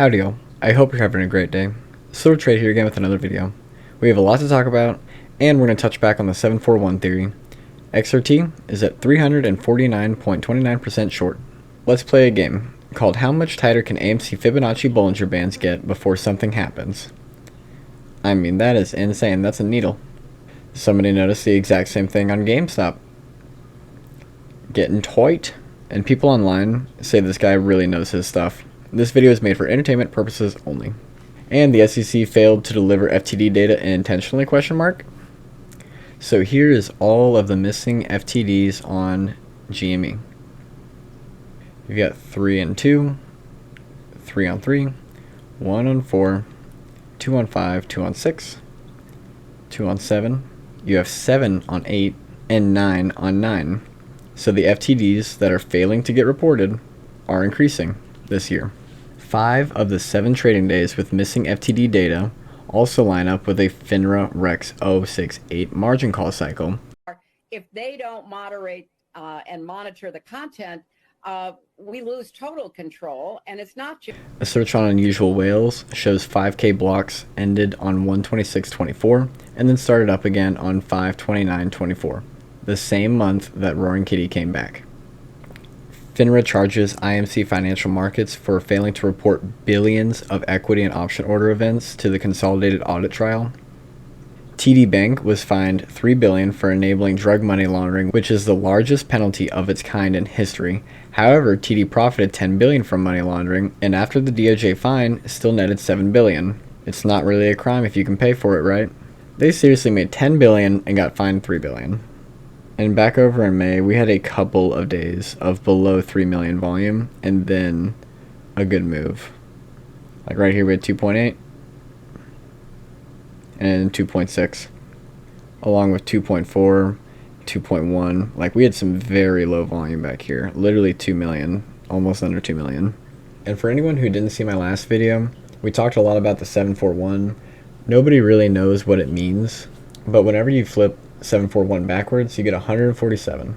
Howdy all, I hope you're having a great day. Silver Trade here again with another video. We have a lot to talk about, and we're going to touch back on the 741 theory. XRT is at 349.29% short. Let's play a game called How Much Tighter Can AMC Fibonacci Bollinger Bands Get Before Something Happens? I mean, that is insane. That's a needle. Somebody noticed the exact same thing on GameStop. Getting tight. And people online say this guy really knows his stuff. This video is made for entertainment purposes only. And the SEC failed to deliver FTD data intentionally, ? So here is all of the missing FTDs on GME. You've got 3 on 2, 3 on 3, 1 on 4, 2 on 5, 2 on 6, 2 on 7. You have 7 on 8 and 9 on 9. So the FTDs that are failing to get reported are increasing this year. 5 of the 7 trading days with missing FTD data also line up with a FINRA Rex 068 margin call cycle. If they don't moderate and monitor the content, we lose total control, and it's not just... A search on unusual whales shows 5K blocks ended on 1/26/24 and then started up again on 5/29/24, the same month that Roaring Kitty came back. FINRA charges IMC Financial Markets for failing to report billions of equity and option order events to the consolidated audit trail. TD Bank was fined $3 billion for enabling drug money laundering, which is the largest penalty of its kind in history. However, TD profited $10 billion from money laundering, and after the DOJ fine, still netted $7 billion. It's not really a crime if you can pay for it, right? They seriously made $10 billion and got fined $3 billion. And back over in May, we had a couple of days of below 3 million volume, and then a good move. Like right here we had 2.8 and 2.6, along with 2.4, 2.1. Like we had some very low volume back here, literally 2 million, almost under 2 million. And for anyone who didn't see my last video, we talked a lot about the 741. Nobody really knows what it means, but whenever you flip 741 backwards, you get 147.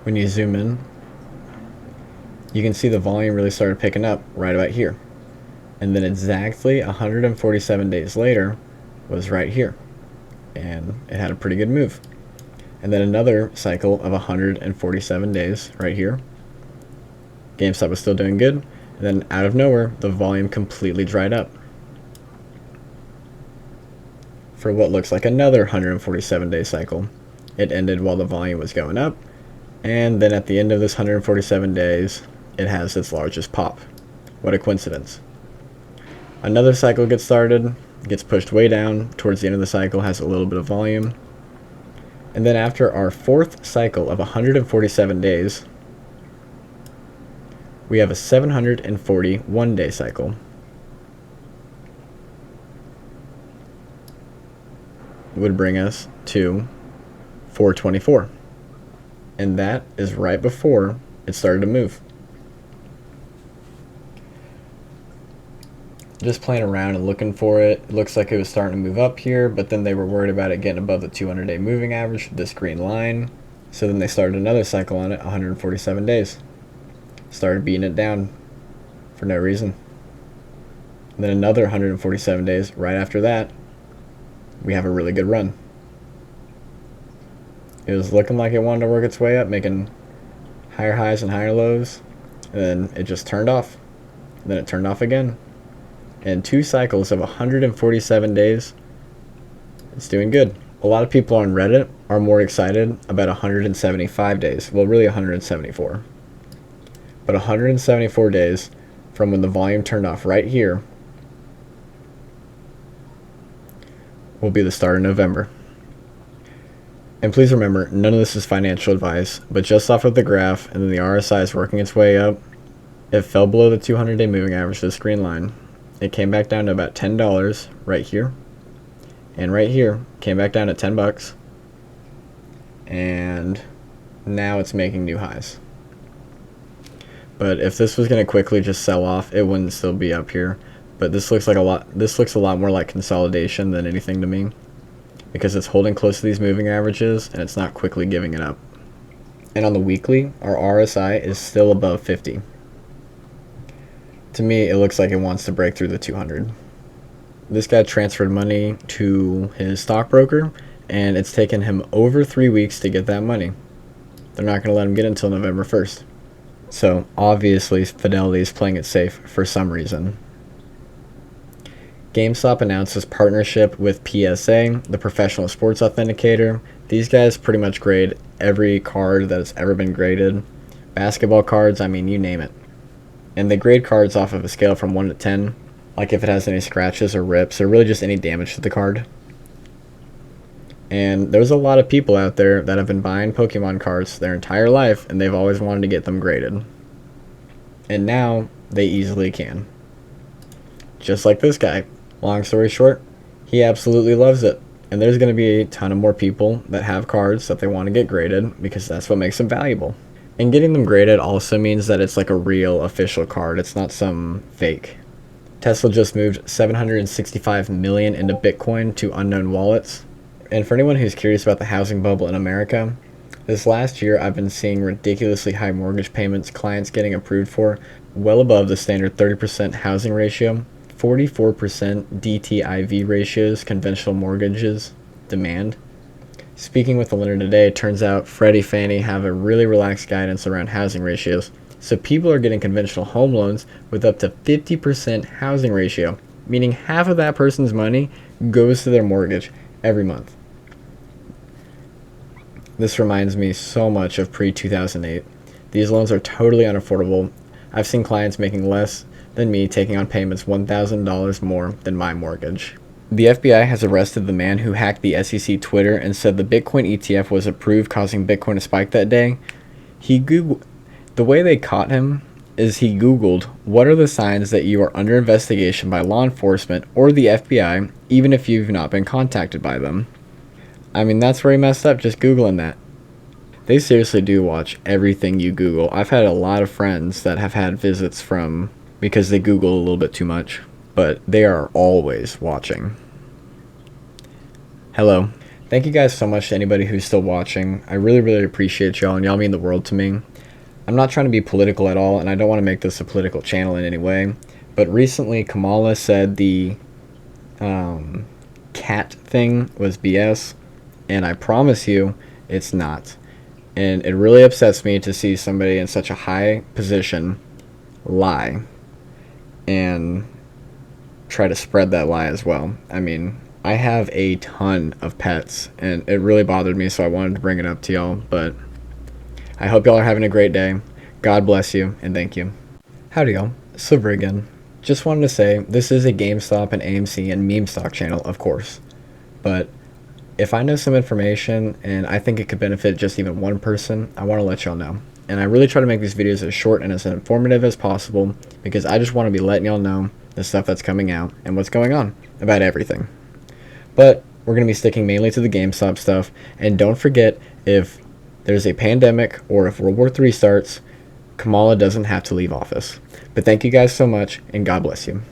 When you zoom in, you can see the volume really started picking up right about here. And then exactly 147 days later was right here. And it had a pretty good move. And then another cycle of 147 days right here. GameStop was still doing good. And then out of nowhere, the volume completely dried up for what looks like another 147-day cycle. It ended while the volume was going up, and then at the end of this 147 days, it has its largest pop. What a coincidence. Another cycle gets started, gets pushed way down, towards the end of the cycle has a little bit of volume, and then after our 4th cycle of 147 days, we have a 741-day cycle. Would bring us to 424, and that is right before it started to move. Just playing around and looking for it. It looks like it was starting to move up here, but then they were worried about it getting above the 200-day moving average, this green line. So then they started another cycle on it, 147 days. Started beating it down for no reason. And then another 147 days right after that. We have a really good run. It was looking like it wanted to work its way up, making higher highs and higher lows, and then it just turned off. And then it turned off again. And 2 cycles of 147 days, it's doing good. A lot of people on Reddit are more excited about 175 days. Well, really 174. But 174 days from when the volume turned off right here will be the start of November. And please remember, none of this is financial advice, but just off of the graph and then the RSI is working its way up, it fell below the 200-day moving average, this green line. It came back down to about $10 right here, and right here came back down at $10, and now it's making new highs. But if this was going to quickly just sell off, it wouldn't still be up here. But this looks a lot more like consolidation than anything to me, because it's holding close to these moving averages and it's not quickly giving it up. And on the weekly, our RSI is still above 50. To me, it looks like it wants to break through the 200. This guy transferred money to his stockbroker, and it's taken him over 3 weeks to get that money. They're not going to let him get it until November 1st. So, obviously, Fidelity is playing it safe for some reason. GameStop announces partnership with PSA, the professional sports authenticator. These guys pretty much grade every card that has ever been graded. Basketball cards, I mean, you name it. And they grade cards off of a scale from 1 to 10, like if it has any scratches or rips or really just any damage to the card. And there's a lot of people out there that have been buying Pokemon cards their entire life, and they've always wanted to get them graded. And now they easily can. Just like this guy. Long story short, he absolutely loves it. And there's going to be a ton of more people that have cards that they want to get graded because that's what makes them valuable. And getting them graded also means that it's like a real official card. It's not some fake. Tesla just moved $765 million into Bitcoin to unknown wallets. And for anyone who's curious about the housing bubble in America, this last year I've been seeing ridiculously high mortgage payments, clients getting approved for well above the standard 30% housing ratio, 44% DTIV ratios, conventional mortgages demand. Speaking with the lender today, it turns out Freddie Fannie have a really relaxed guidance around housing ratios. So people are getting conventional home loans with up to 50% housing ratio, meaning half of that person's money goes to their mortgage every month. This reminds me so much of pre-2008. These loans are totally unaffordable. I've seen clients making less than me taking on payments $1,000 more than my mortgage. The FBI has arrested the man who hacked the SEC Twitter and said the Bitcoin ETF was approved, causing Bitcoin to spike that day. The way they caught him is he Googled, what are the signs that you are under investigation by law enforcement or the FBI, even if you've not been contacted by them. I mean, that's where he messed up, just Googling that. They seriously do watch everything you Google. I've had a lot of friends that have had visits from because they Google a little bit too much, but they are always watching. Hello. Thank you guys so much to anybody who's still watching. I really, really appreciate y'all, and y'all mean the world to me. I'm not trying to be political at all, and I don't want to make this a political channel in any way, but recently Kamala said the cat thing was BS, and I promise you it's not. And it really upsets me to see somebody in such a high position lie and try to spread that lie as well. I mean, I have a ton of pets, and it really bothered me, so I wanted to bring it up to y'all, but I hope y'all are having a great day. God bless you, and thank you. Howdy y'all, Silver again. Just wanted to say, this is a GameStop and AMC and meme stock channel, of course, but if I know some information and I think it could benefit just even one person, I want to let y'all know. And I really try to make these videos as short and as informative as possible because I just want to be letting y'all know the stuff that's coming out and what's going on about everything. But we're going to be sticking mainly to the GameStop stuff. And don't forget, if there's a pandemic or if World War III starts, Kamala doesn't have to leave office. But thank you guys so much, and God bless you.